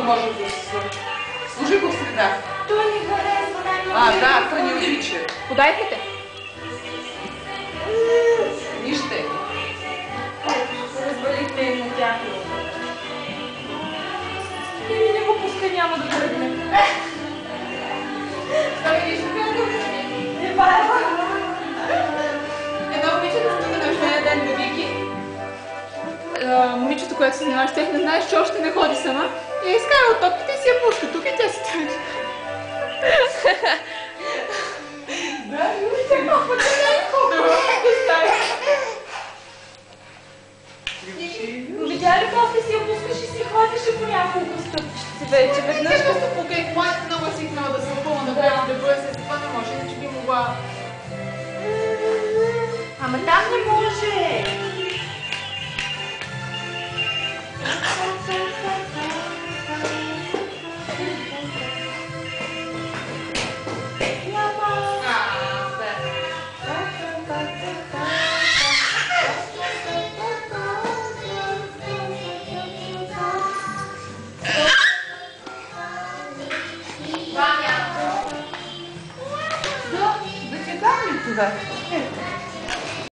може да служи го в среда. Той ни харесва най-много. Да, той ни обича. Подайте те. Вижте. Разбалихме им на тях. Не го пускай, няма да тръгне. Той вижте как го Не бава. Едно момиче да стука на рождения ден до Вики. Момичето, което се занимава с тях, не знаеш, че още не ходи сама. И изкара от топките и си я пуска тук и тя си тръгне. Да, вижте колко не е хубаво. Видя ли после си я пускаш и си ходеше по няколко стъпчици вече. Веднъж Просто покай моята много си искала да се опълна да бъде да бъде се, това не може, иначе би могла. Ама там не може. Да ти дам ли това?